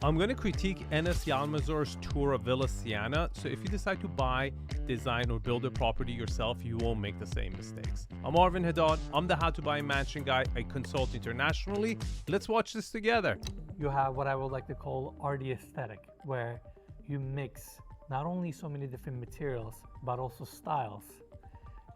I'm going to critique Enes Yalmazor's tour of Villa Siena, so if you decide to buy, design, or build a property yourself, you won't make the same mistakes. I'm Arvin Haddad. I'm the How to Buy a Mansion guy. I consult internationally. Let's watch this together. You have what I would like to call arty aesthetic, where you mix not only so many different materials, but also styles,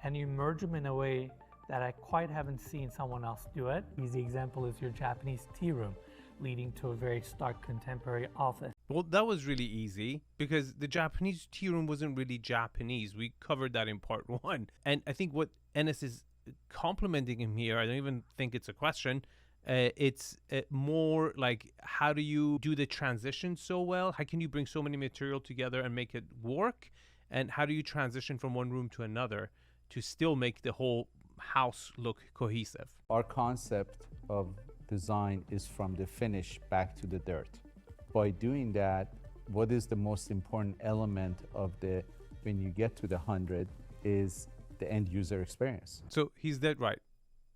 and you merge them in a way that I quite haven't seen someone else do it. Easy example is your Japanese tea room, leading to a very stark contemporary office. Well, that was really easy because the Japanese tea room wasn't really Japanese. We covered that in part one. And I think what Enes is complimenting him here, I don't even think it's a question. It's more like, how do you do the transition so well? How can you bring so many material together and make it work? And how do you transition from one room to another to still make the whole house look cohesive? Our concept of design is from the finish back to the dirt. By doing that, what is the most important element of when you get to the 100 is the end user experience. So he's dead right.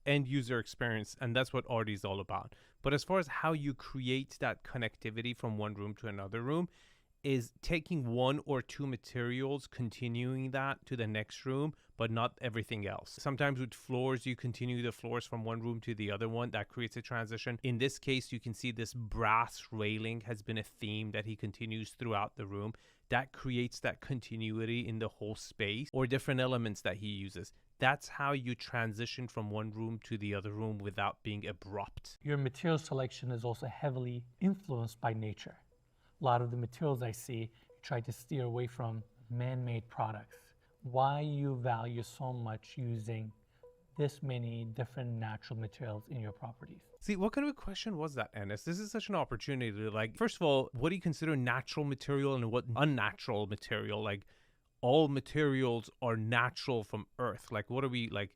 End user experience, and that's what art is all about. But as far as how you create that connectivity from one room to another room, is taking one or two materials, continuing that to the next room, but not everything else. Sometimes with floors, you continue the floors from one room to the other one. That creates a transition. In this case, you can see this brass railing has been a theme that he continues throughout the room. That creates that continuity in the whole space, or different elements that he uses. That's how you transition from one room to the other room without being abrupt. Your material selection is also heavily influenced by nature. A lot of the materials I see, you try to steer away from man-made products. Why you value so much using this many different natural materials in your properties? See, what kind of a question was that, Enes? This is such an opportunity to, like, first of all, what do you consider natural material and what unnatural material? Like, all materials are natural from Earth. Like, what are we, like,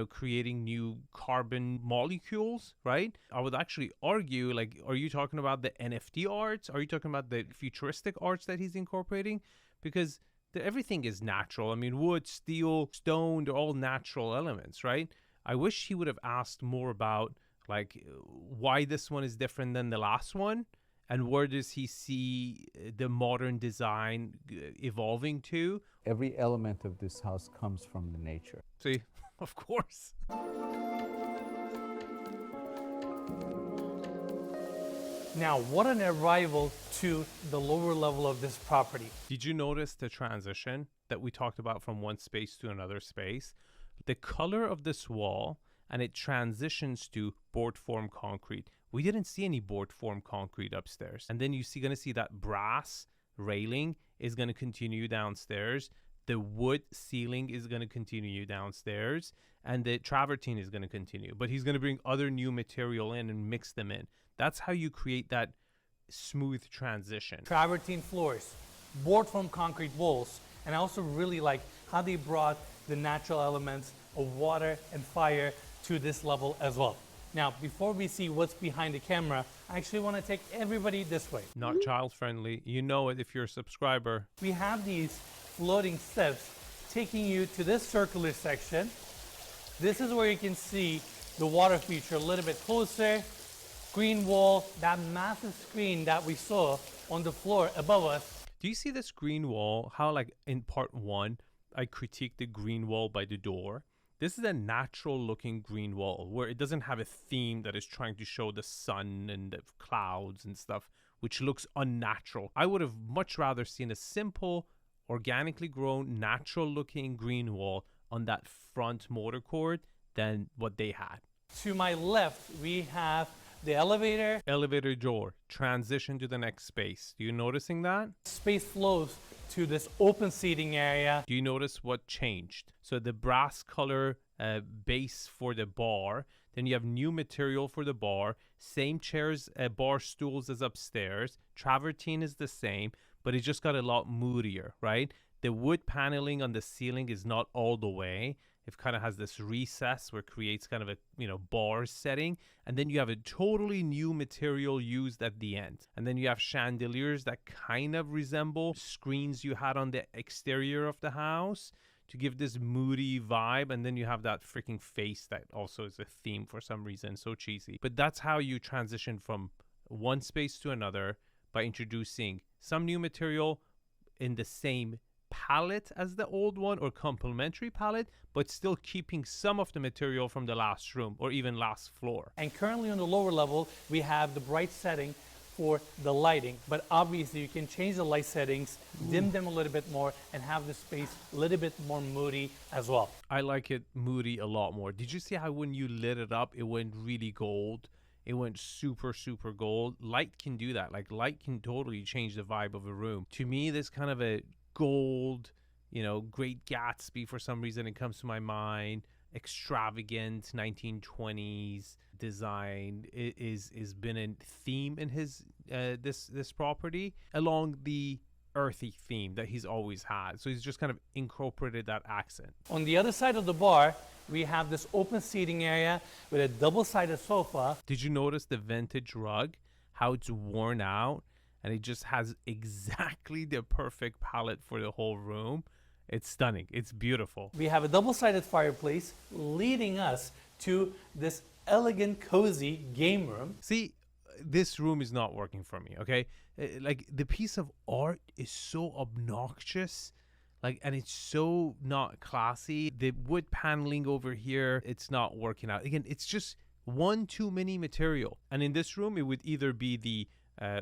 creating new carbon molecules, right? I would actually argue, like, are you talking about the NFT arts? Are you talking about the futuristic arts that he's incorporating? Because everything is natural. I mean, wood, steel, stone, they're all natural elements, right? I wish he would have asked more about, like, why this one is different than the last one, and where does he see the modern design evolving to? Every element of this house comes from the nature. See, of course. Now, what an arrival to the lower level of this property. Did you notice the transition that we talked about from one space to another space? The color of this wall, and it transitions to board form concrete. We didn't see any board form concrete upstairs. And then you're going to see that brass railing is going to continue downstairs. The wood ceiling is going to continue downstairs, and the travertine is going to continue. But he's going to bring other new material in and mix them in. That's how you create that smooth transition. Travertine floors, board form concrete walls, and I also really like how they brought the natural elements of water and fire to this level as well. Now, before we see what's behind the camera, I actually want to take everybody this way. Not child friendly. You know it if you're a subscriber. We have these floating steps taking you to this circular section. This is where you can see the water feature a little bit closer. Green wall, that massive screen that we saw on the floor above us. Do you see this green wall? How, like, in part one, I critiqued the green wall by the door. This is a natural looking green wall where it doesn't have a theme that is trying to show the sun and the clouds and stuff, which looks unnatural. I would have much rather seen a simple, organically grown, natural looking green wall on that front motor court than what they had. To my left, we have the elevator. Elevator door, transition to the next space. Do you noticing that? Space flows to this open seating area. Do you notice what changed? So the brass color base for the bar, then you have new material for the bar, same chairs, bar stools as upstairs, travertine is the same, but it just got a lot moodier, right? The wood paneling on the ceiling is not all the way. It kind of has this recess where it creates kind of a, bar setting. And then you have a totally new material used at the end. And then you have chandeliers that kind of resemble screens you had on the exterior of the house to give this moody vibe. And then you have that freaking face that also is a theme for some reason. So cheesy. But that's how you transition from one space to another by introducing some new material in the same palette as the old one or complementary palette, but still keeping some of the material from the last room or even last floor. And currently on the lower level, we have the bright setting for the lighting, but obviously you can change the light settings, dim them a little bit more, and have the space a little bit more moody as well. I like it moody a lot more. Did you see how when you lit it up, it went really gold? It went super, super gold. Light can do that. Like, light can totally change the vibe of a room. To me, this kind of a gold, you know, Great Gatsby, for some reason it comes to my mind, extravagant 1920s design is been a theme in his this property, along the earthy theme that he's always had. So he's just kind of incorporated that accent. On the other side of the bar, we have this open seating area with a double-sided sofa. Did you notice the vintage rug, how it's worn out, and it just has exactly the perfect palette for the whole room? It's stunning. It's beautiful. We have a double-sided fireplace leading us to this elegant, cozy game room. See, this room is not working for me, okay? Like, the piece of art is so obnoxious, like, and it's so not classy. The wood paneling over here, it's not working out. Again, it's just one too many material. And in this room, it would either be the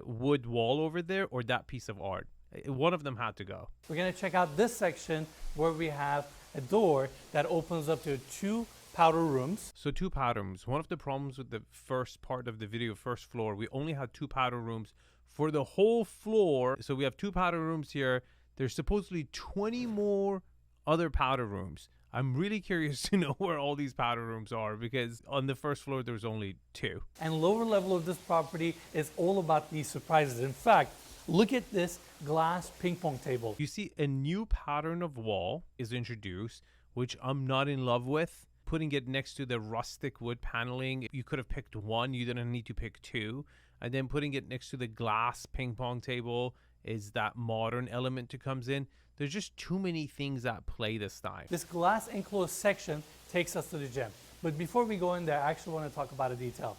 wood wall over there or that piece of art. One of them had to go. We're going to check out this section where we have a door that opens up to 2 powder rooms. So 2 powder rooms. One of the problems with the first part of the video, first floor, we only had 2 powder rooms for the whole floor. So we have 2 powder rooms here. There's supposedly 20 more other powder rooms. I'm really curious to know where all these powder rooms are, because on the first floor there's only 2. And lower level of this property is all about these surprises. In fact, look at this glass ping pong table. You see, a new pattern of wall is introduced, which I'm not in love with. Putting it next to the rustic wood paneling, you could have picked one, you didn't need to pick 2. And then putting it next to the glass ping pong table is that modern element that comes in. There's just too many things at play this time. This glass enclosed section takes us to the gym. But before we go in there, I actually want to talk about a detail.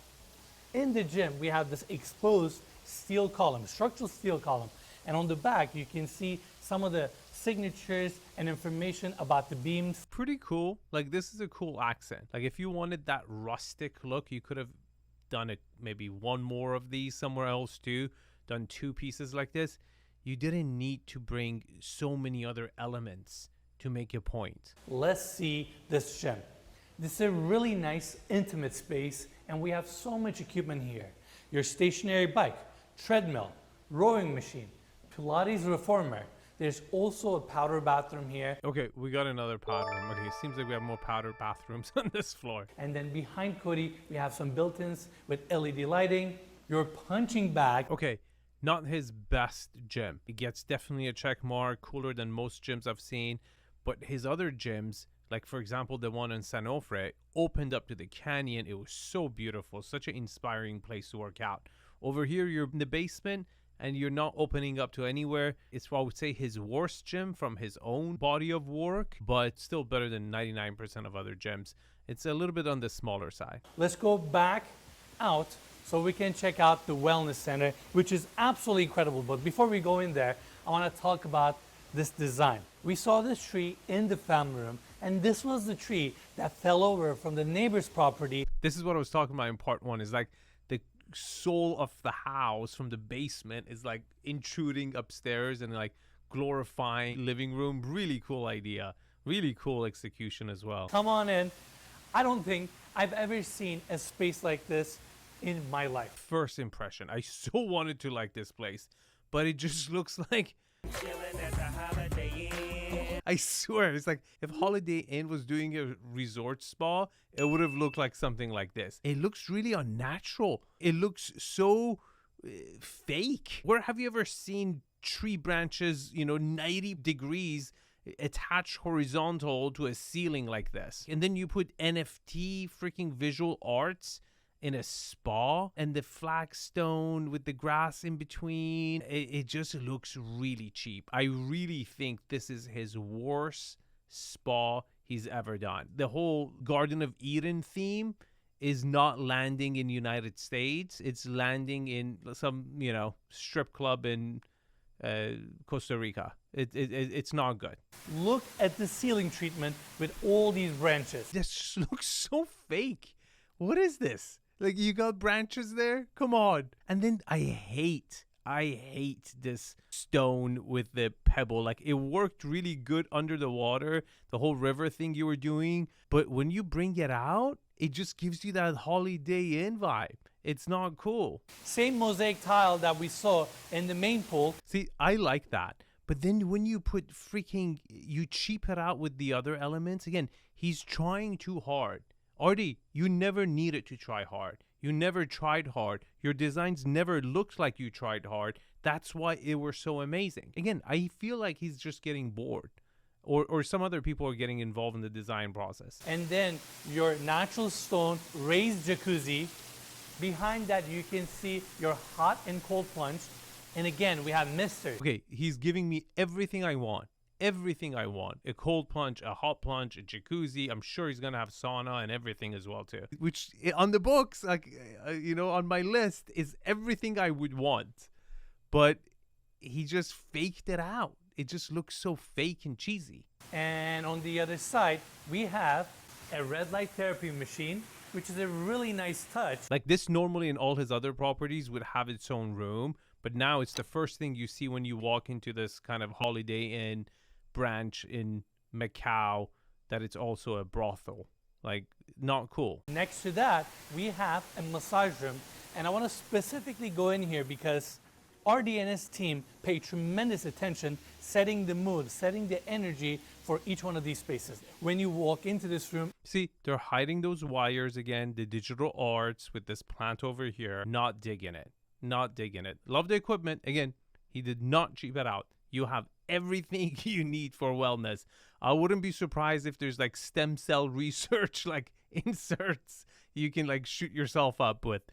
In the gym, we have this exposed steel column, structural steel column. And on the back, you can see some of the signatures and information about the beams. Pretty cool. Like, this is a cool accent. Like, if you wanted that rustic look, you could have done it, maybe one more of these somewhere else too, done 2 pieces like this. You didn't need to bring so many other elements to make a point. Let's see this gym. This is a really nice, intimate space, and we have so much equipment here. Your stationary bike, treadmill, rowing machine, Pilates reformer. There's also a powder bathroom here. Okay, we got another powder room. Okay, seems like we have more powder bathrooms on this floor. And then behind Cody, we have some built-ins with LED lighting, your punching bag. Okay, not his best gym. It gets definitely a check mark, cooler than most gyms I've seen. But his other gyms, like for example, the one in Saint Onofre, opened up to the canyon. It was so beautiful, such an inspiring place to work out. Over here, you're in the basement and you're not opening up to anywhere. It's, I would say, his worst gym from his own body of work, but still better than 99% of other gyms. It's a little bit on the smaller side. Let's go back out so we can check out the wellness center, which is absolutely incredible. But before we go in there, I want to talk about this design. We saw this tree in the family room, and this was the tree that fell over from the neighbor's property. This is what I was talking about in part 1, is like the soul of the house from the basement is like intruding upstairs and like glorifying living room. Really cool idea. Really cool execution as well. Come on in. I don't think I've ever seen a space like this in my life. First impression, I so wanted to like this place, but it just looks like, I swear, it's like if Holiday Inn was doing a resort spa, it would have looked like something like this. It looks really unnatural. It looks so fake. Where have you ever seen tree branches, 90 degrees attached horizontal to a ceiling like this? And then you put NFT freaking visual arts in a spa and the flagstone with the grass in between. It just looks really cheap. I really think this is his worst spa he's ever done. The whole Garden of Eden theme is not landing in United States. It's landing in some, strip club in Costa Rica. It's not good. Look at the ceiling treatment with all these branches. This looks so fake. What is this? Like, you got branches there? Come on. And then I hate this stone with the pebble. Like, it worked really good under the water, the whole river thing you were doing. But when you bring it out, it just gives you that Holiday Inn vibe. It's not cool. Same mosaic tile that we saw in the main pool. See, I like that. But then when you you cheap it out with the other elements, again, he's trying too hard. Artie, you never needed to try hard. You never tried hard. Your designs never looked like you tried hard. That's why it were so amazing. Again, I feel like he's just getting bored. Or some other people are getting involved in the design process. And then your natural stone raised jacuzzi. Behind that, you can see your hot and cold plunge. And again, we have misters. Okay, he's giving me everything I want. Everything I want. A cold plunge, a hot plunge, a jacuzzi. I'm sure he's going to have sauna and everything as well too. Which on the books, on my list is everything I would want. But he just faked it out. It just looks so fake and cheesy. And on the other side, we have a red light therapy machine, which is a really nice touch. Like, this normally in all his other properties would have its own room. But now it's the first thing you see when you walk into this kind of Holiday Inn branch in Macau, that it's also a brothel. Like, not cool. Next to that, we have a massage room. And I want to specifically go in here because RD and his team pay tremendous attention setting the mood, setting the energy for each one of these spaces. When you walk into this room, see, they're hiding those wires again, the digital arts with this plant over here. Not digging it. Not digging it. Love the equipment. Again, he did not cheap it out. You have everything you need for wellness. I wouldn't be surprised if there's like stem cell research, like inserts you can like shoot yourself up with.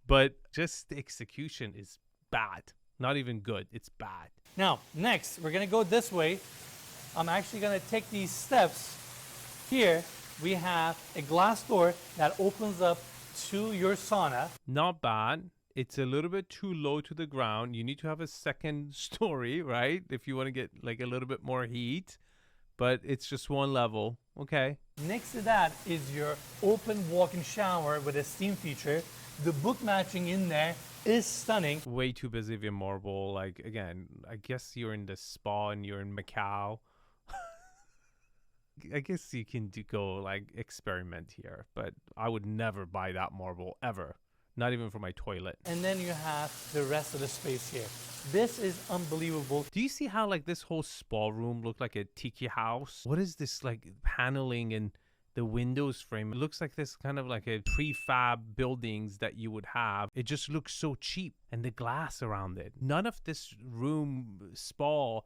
But just the execution is bad. Not even good. It's bad. Now, next, we're going to go this way. I'm actually going to take these steps. Here, we have a glass door that opens up to your sauna. Not bad. It's a little bit too low to the ground. You need to have a second story, right? If you want to get like a little bit more heat. But it's just one level. Okay. Next to that is your open walk-in shower with a steam feature. The book matching in there is stunning. Way too busy with your marble. Like, again, I guess you're in the spa and you're in Macau. I guess you can go like experiment here, but I would never buy that marble ever. Not even for my toilet. And then you have the rest of the space here. This is unbelievable. Do you see how like this whole spa room looked like a tiki house? What is this like paneling and the windows frame? It looks like this kind of like a prefab buildings that you would have. It just looks so cheap, and the glass around it. None of this room spa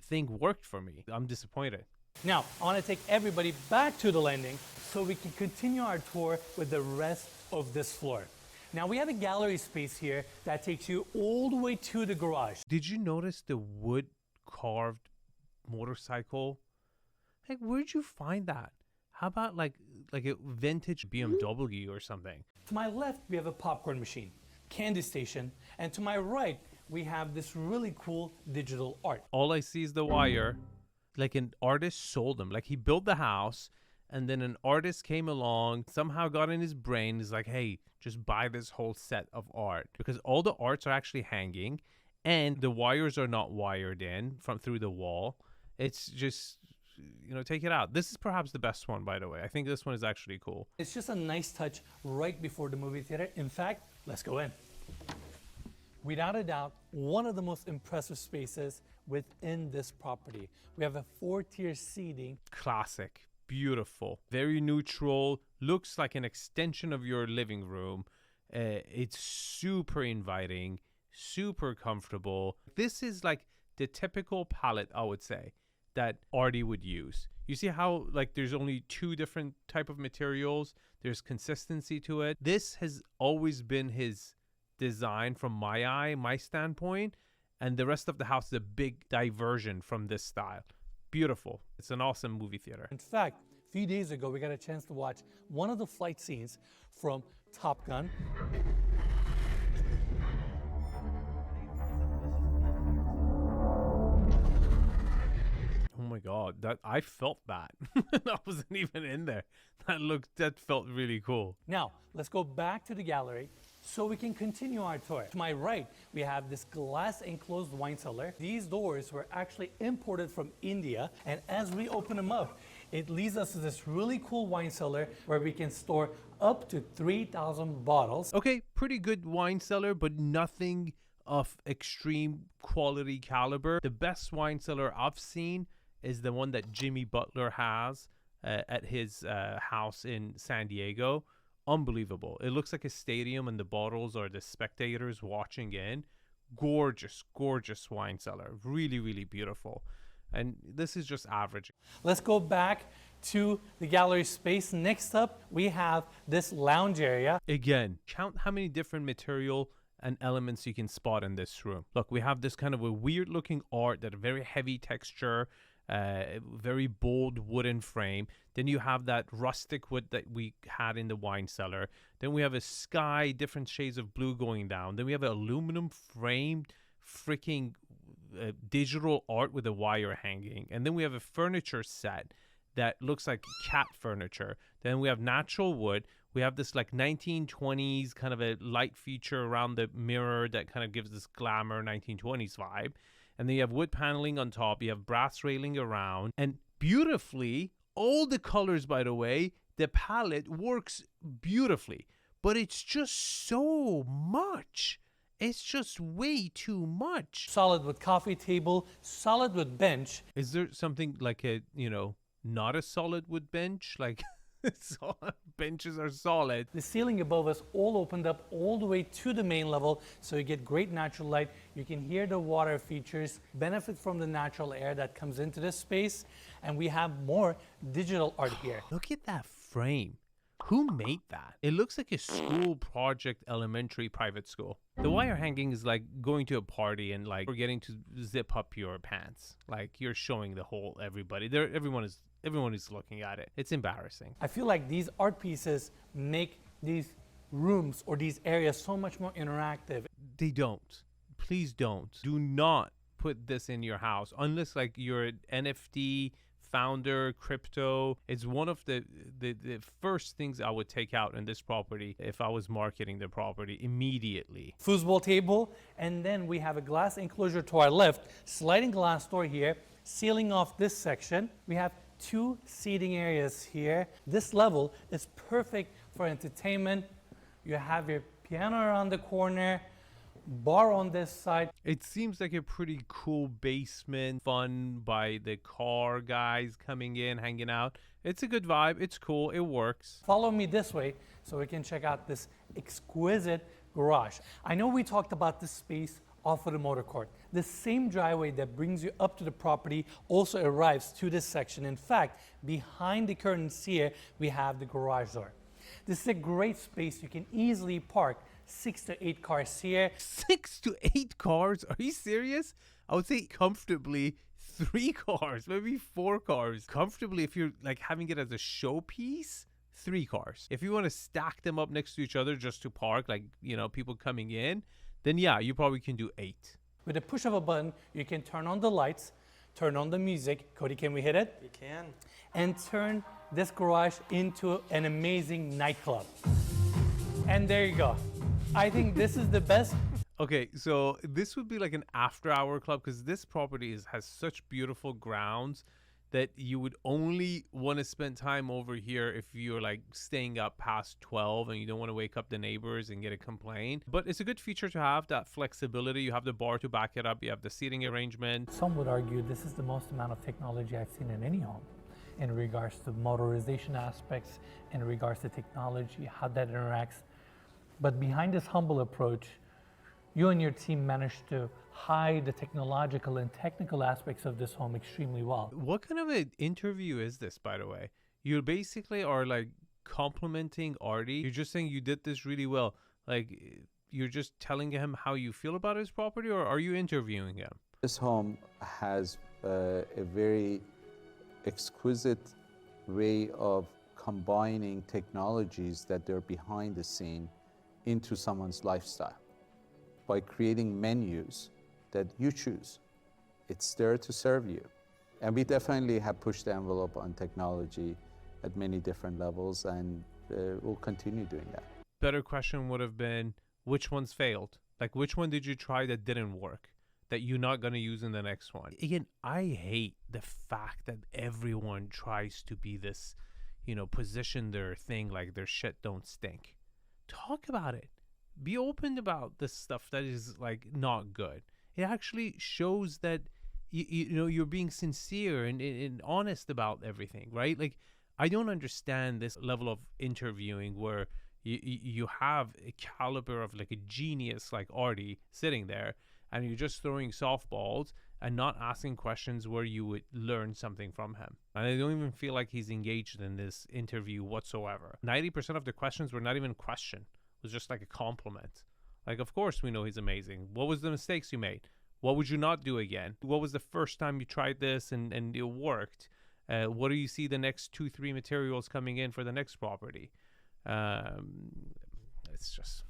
thing worked for me. I'm disappointed. Now, I want to take everybody back to the landing so we can continue our tour with the rest of this floor. Now, we have a gallery space here that takes you all the way to the garage. Did you notice the wood carved motorcycle? Like, where'd you find that? How about like a vintage BMW or something? To my left, we have a popcorn machine, candy station, and to my right, we have this really cool digital art. All I see is the wire. Like, an artist sold them. Like, he built the house, and then an artist came along, somehow got in his brain, is like, hey, just buy this whole set of art. Because all the arts are actually hanging, and the wires are not wired in from through the wall. It's just, take it out. This is perhaps the best one, by the way. I think this one is actually cool. It's just a nice touch right before the movie theater. In fact, let's go in. Without a doubt, one of the most impressive spaces within this property. We have a 4-tier seating. Classic. Beautiful. Very neutral. Looks like an extension of your living room. It's super inviting. Super comfortable. This is like the typical palette, I would say, that Artie would use. You see how like there's only 2 different type of materials. There's consistency to it. This has always been his design from my standpoint, and the rest of the house is a big diversion from this style. Beautiful. It's an awesome movie theater. In fact, few days ago, we got a chance to watch one of the flight scenes from Top Gun. Oh my God, that I felt that. That wasn't even in there. That felt really cool. Now, let's go back to the gallery so we can continue our tour. To my right, we have this glass enclosed wine cellar. These doors were actually imported from India, and as we open them up, it leads us to this really cool wine cellar where we can store up to 3,000 bottles. Okay, pretty good wine cellar, but nothing of extreme quality caliber. The best wine cellar I've seen is the one that Jimmy Butler has at his house in San Diego. Unbelievable. It looks like a stadium and the bottles are the spectators watching in. Gorgeous, gorgeous wine cellar. Really, really beautiful. And this is just average. Let's go back to the gallery space. Next up, we have this lounge area. Again, count how many different material and elements you can spot in this room. Look, we have this kind of a weird looking art that a very heavy texture, very bold wooden frame. Then you have that rustic wood that we had in the wine cellar. Then we have a sky, different shades of blue going down. Then we have an aluminum framed freaking digital art with a wire hanging. And then we have a furniture set that looks like cat furniture. Then we have natural wood. We have this like 1920s kind of a light feature around the mirror that kind of gives this glamour 1920s vibe. And then you have wood paneling on top. You have brass railing around. And beautifully, all the colors, by the way, the palette works beautifully. But it's just so much. It's just way too much. Solid wood coffee table, solid wood bench. Is there something like a, not a solid wood bench? Like benches are solid. The ceiling above us all opened up all the way to the main level, so you get great natural light. You can hear the water features, benefit from the natural air that comes into this space, and we have more digital art here. Look at that frame. Who made that? It looks like a school project, elementary private school. The wire hanging is like going to a party and like forgetting to zip up your pants. Like you're showing the whole everybody. Everyone is looking at it. It's embarrassing. I feel like these art pieces make these rooms or these areas so much more interactive. They don't. Please don't. Do not put this in your house unless like you're an NFT founder, crypto. It's one of the first things I would take out in this property if I was marketing the property immediately. Foosball table, and then we have a glass enclosure to our left, sliding glass door here, sealing off this section. We have 2 seating areas here. This level is perfect for entertainment. You have your piano around the corner, bar on this side. It seems like a pretty cool basement, fun by the car guys coming in, hanging out. It's a good vibe. It's cool. It works. Follow me this way so we can check out this exquisite garage. I know we talked about this space off of the motor court. The same driveway that brings you up to the property also arrives to this section. In fact, behind the curtains here, we have the garage door. This is a great space. You can easily park 6 to 8 cars here. 6 to 8 cars? Are you serious? I would say comfortably 3 cars, maybe 4 cars. Comfortably, if you're like having it as a showpiece, 3 cars. If you want to stack them up next to each other just to park, like, people coming in, then yeah, you probably can do 8. With a push of a button, you can turn on the lights, turn on the music. Cody, can we hit it? We can. And turn this garage into an amazing nightclub. And there you go. I think this is the best. Okay, so this would be like an after-hour club because this property has such beautiful grounds that you would only want to spend time over here if you're like staying up past 12 and you don't want to wake up the neighbors and get a complaint. But it's a good feature to have, that flexibility. You have the bar to back it up. You have the seating arrangement. Some would argue this is the most amount of technology I've seen in any home in regards to motorization aspects, in regards to technology, how that interacts. But behind this humble approach, you and your team managed to hide the technological and technical aspects of this home extremely well. What kind of an interview is this, by the way? You basically are like complimenting Artie. You're just saying you did this really well. Like you're just telling him how you feel about his property, or are you interviewing him? This home has a very exquisite way of combining technologies that they're behind the scene into someone's lifestyle by creating menus that you choose. It's there to serve you. And we definitely have pushed the envelope on technology at many different levels, and we'll continue doing that. Better question would have been, which ones failed? Like, which one did you try that didn't work, that you're not going to use in the next one? Again, I hate the fact that everyone tries to be this, position their thing like their shit don't stink. Talk about it. Be open about this stuff that is like not good. It actually shows that you're being sincere and honest about everything, right? Like, I don't understand this level of interviewing where you have a caliber of like a genius like Artie sitting there, and you're just throwing softballs and not asking questions where you would learn something from him. And I don't even feel like he's engaged in this interview whatsoever. 90% of the questions were not even a question. It was just like a compliment. Like, of course we know he's amazing. What was the mistakes you made? What would you not do again? What was the first time you tried this and it worked? What do you see the next 2-3 materials coming in for the next property? It's just...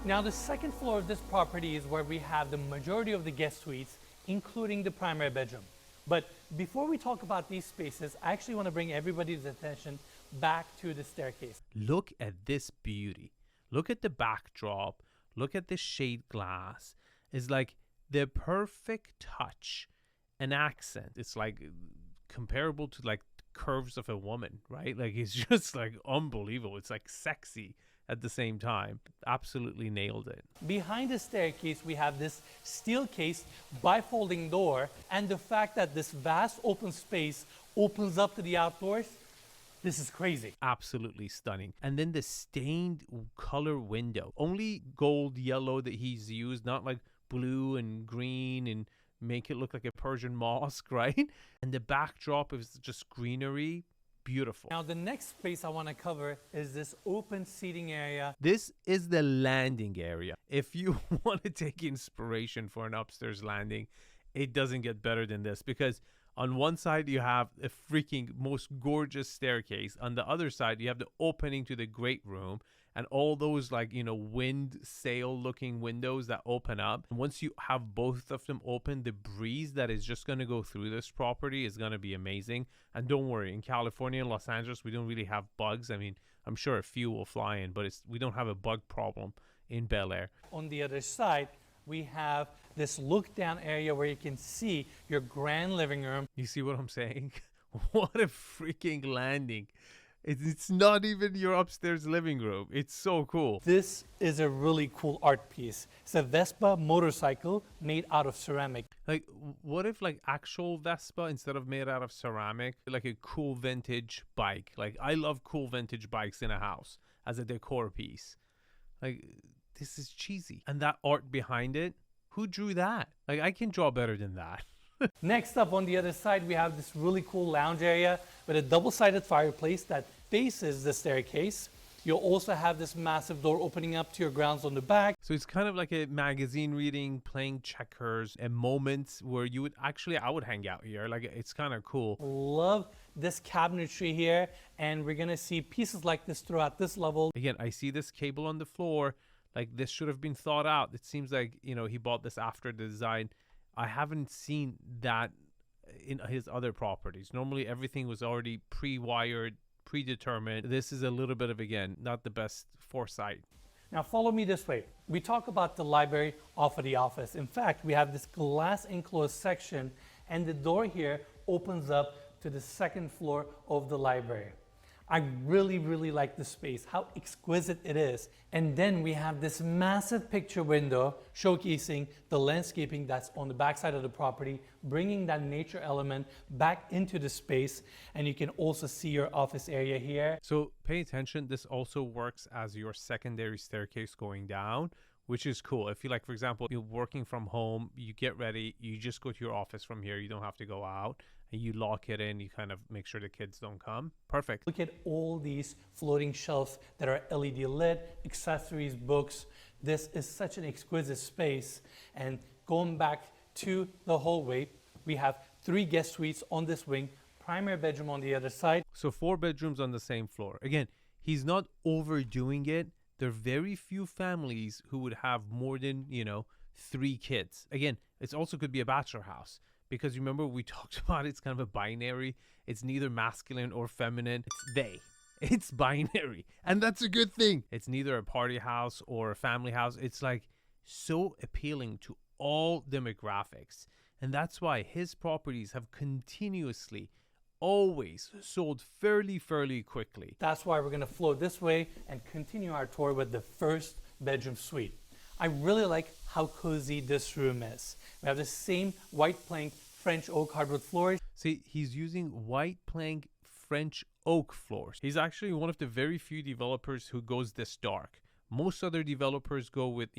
Now, the second floor of this property is where we have the majority of the guest suites, including the primary bedroom. But before we talk about these spaces, I actually want to bring everybody's attention back to the staircase. Look at this beauty. Look at the backdrop. Look at the shade glass. It's like the perfect touch and accent. It's like comparable to like curves of a woman, right? Like, it's just like unbelievable. It's like sexy at the same time. Absolutely nailed it. Behind the staircase, we have this steel case bifolding door, and the fact that this vast open space opens up to the outdoors, this is crazy. Absolutely stunning. And then the stained color window, only gold yellow that he's used, not like blue and green and make it look like a Persian mosque, right? And the backdrop is just greenery. Beautiful. Now, the next space I want to cover is this open seating area. This is the landing area. If you want to take inspiration for an upstairs landing, it doesn't get better than this, because on one side you have a freaking most gorgeous staircase. On the other side, you have the opening to the great room and all those like, wind sail looking windows that open up. And once you have both of them open, the breeze that is just going to go through this property is going to be amazing. And don't worry, in California and Los Angeles, we don't really have bugs. I mean, I'm sure a few will fly in, but we don't have a bug problem in Bel Air. On the other side, we have this look down area where you can see your grand living room. You see what I'm saying? What a freaking landing. It's not even your upstairs living room. It's so cool. This is a really cool art piece. It's a Vespa motorcycle made out of ceramic. Like, what if like actual Vespa instead of made out of ceramic, like a cool vintage bike? Like, I love cool vintage bikes in a house as a decor piece. Like, this is cheesy. And that art behind it, who drew that? Like, I can draw better than that. Next up, on the other side, we have this really cool lounge area with a double-sided fireplace that faces the staircase. You'll also have this massive door opening up to your grounds on the back. So it's kind of like a magazine reading, playing checkers, and moments where I would hang out here. Like, it's kind of cool. Love this cabinetry here, and we're gonna see pieces like this throughout this level. Again, I see this cable on the floor. Like, this should have been thought out. It seems like, he bought this after the design. I haven't seen that in his other properties. Normally, everything was already pre-wired, predetermined. This is a little bit of, again, not the best foresight. Now, follow me this way. We talk about the library off of the office. In fact, we have this glass enclosed section, and the door here opens up to the second floor of the library. I really, really like the space, how exquisite it is. And then we have this massive picture window showcasing the landscaping that's on the backside of the property, bringing that nature element back into the space. And you can also see your office area here. So pay attention, this also works as your secondary staircase going down, which is cool. If you like, for example, you're working from home, you get ready, you just go to your office from here, you don't have to go out. You lock it in, you kind of make sure the kids don't come. Perfect. Look at all these floating shelves that are LED lit, accessories, books. This is such an exquisite space. And going back to the hallway, We have 3 guest suites on this wing, primary bedroom on the other side. So 4 bedrooms on the same floor. Again, he's not overdoing it. There are very few families who would have more than, 3 kids. Again, it also could be a bachelor house because remember we talked about it's kind of a binary. It's neither masculine or feminine. It's they. It's binary. And that's a good thing. It's neither a party house or a family house. It's like so appealing to all demographics. And that's why his properties have continuously always sold fairly quickly. That's why we're going to flow this way and continue our tour with the first bedroom suite. I really like how cozy this room is. We have the same white plank French oak hardwood floors. See, he's using white plank French oak floors. He's actually one of the very few developers who goes this dark. Most other developers go with,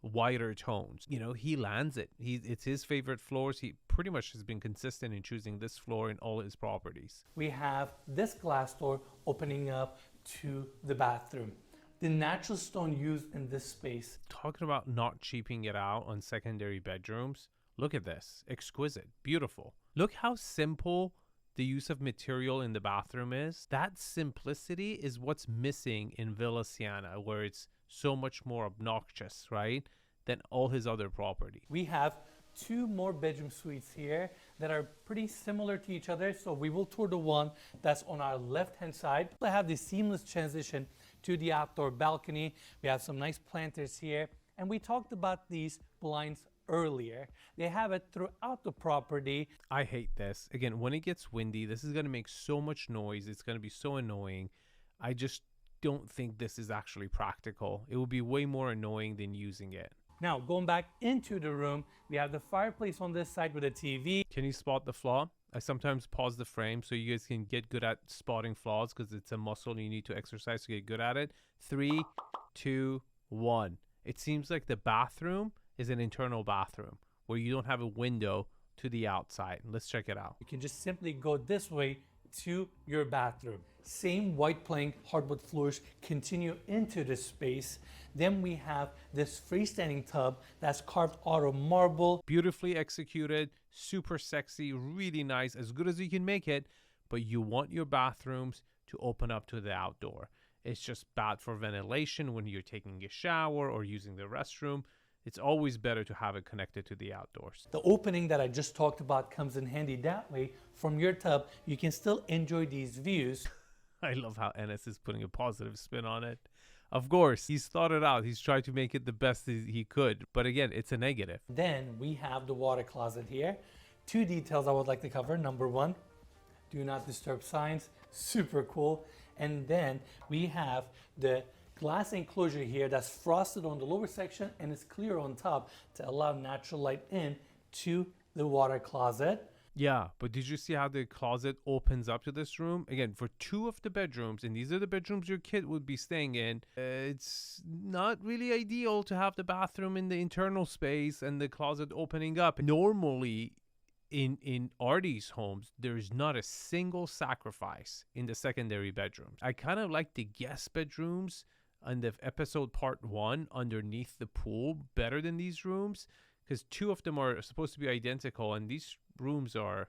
whiter tones. He lands it. It's his favorite floors. He pretty much has been consistent in choosing this floor in all his properties. We have this glass door opening up to the bathroom. The natural stone used in this space. Talking about not cheaping it out on secondary bedrooms. Look at this. Exquisite. Beautiful. Look how simple the use of material in the bathroom is. That simplicity is what's missing in Villa Siena, where it's so much more obnoxious, right, than all his other property. We have 2 more bedroom suites here that are pretty similar to each other. So we will tour the one that's on our left-hand side. I have the seamless transition to the outdoor balcony. We have some nice planters here. And we talked about these blinds earlier. They have it throughout the property. I hate this. Again, when it gets windy, this is going to make so much noise. It's going to be so annoying. I just don't think this is actually practical. It would be way more annoying than using it. Now, going back into the room, we have the fireplace on this side with a TV. Can you spot the flaw? I sometimes pause the frame so you guys can get good at spotting flaws because it's a muscle you need to exercise to get good at it. 3, 2, 1. It seems like the bathroom is an internal bathroom where you don't have a window to the outside. Let's check it out. You can just simply go this way to your bathroom. Same white plank hardwood floors continue into this space. Then we have this freestanding tub that's carved out of marble. Beautifully executed, super sexy, really nice, as good as you can make it, but you want your bathrooms to open up to the outdoor. It's just bad for ventilation when you're taking a shower or using the restroom. It's always better to have it connected to the outdoors. The opening that I just talked about comes in handy that way. From your tub, you can still enjoy these views. I love how Enes is putting a positive spin on it. Of course, he's thought it out. He's tried to make it the best he could. But again, it's a negative. Then we have the water closet here. 2 details I would like to cover. Number 1, do not disturb signs. Super cool. And then we have the glass enclosure here that's frosted on the lower section and is clear on top to allow natural light in to the water closet. Yeah, but did you see how the closet opens up to this room? Again, for 2 of the bedrooms, and these are the bedrooms your kid would be staying in, it's not really ideal to have the bathroom in the internal space and the closet opening up. Normally, in Artie's homes, there's not a single sacrifice in the secondary bedrooms. I kind of like the guest bedrooms on the episode part 1 underneath the pool better than these rooms, because 2 of them are supposed to be identical, and these rooms are,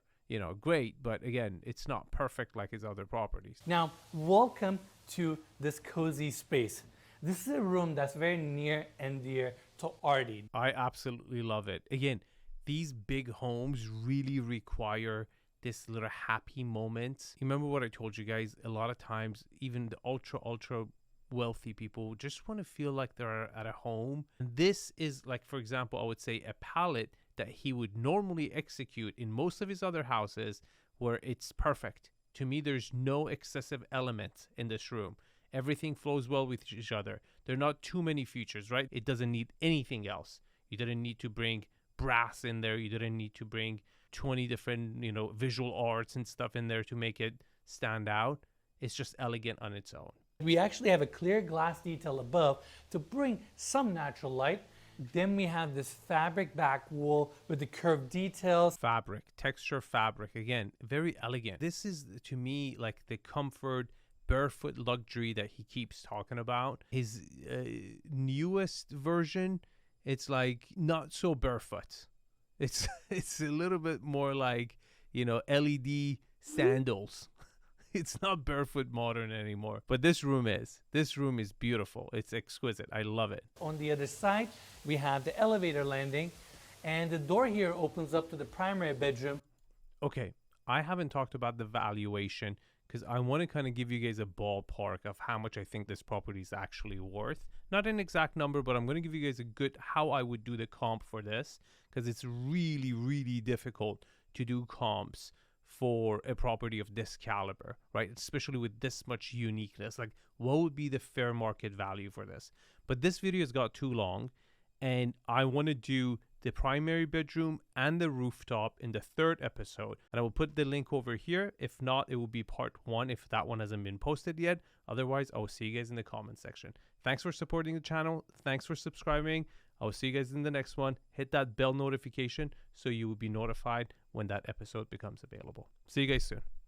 great, but again, it's not perfect like his other properties. Now, welcome to this cozy space. This is a room that's very near and dear to Artie. I absolutely love it. Again, these big homes really require this little happy moment. Remember what I told you guys? A lot of times, even the ultra wealthy people just want to feel like they're at a home. This is like, for example, I would say a palette that he would normally execute in most of his other houses where it's perfect. To me, there's no excessive element in this room. Everything flows well with each other. There are not too many features, right? It doesn't need anything else. You didn't need to bring brass in there. You didn't need to bring 20 different, visual arts and stuff in there to make it stand out. It's just elegant on its own. We actually have a clear glass detail above to bring some natural light. Then we have this fabric back wall with the curved details. Fabric, texture fabric. Again, very elegant. This is, to me, like the comfort, barefoot luxury that he keeps talking about. His newest version, it's like not so barefoot. It's it's a little bit more like, you know, LED sandals. It's not barefoot modern anymore. But this room is. This room is beautiful. It's exquisite. I love it. On the other side, we have the elevator landing, and the door here opens up to the primary bedroom. Okay, I haven't talked about the valuation because I want to kind of give you guys a ballpark of how much I think this property is actually worth. Not an exact number, but I'm going to give you guys a good how I would do the comp for this, because it's really, really difficult to do comps for a property of this caliber, right? Especially with this much uniqueness. Like, what would be the fair market value for this? But this video has got too long, and I want to do the primary bedroom and the rooftop in the third episode. And I will put the link over here. If not, it will be part 1 if that one hasn't been posted yet. Otherwise, I will see you guys in the comment section. Thanks for supporting the channel. Thanks for subscribing. I will see you guys in the next one. Hit that bell notification so you will be notified when that episode becomes available. See you guys soon.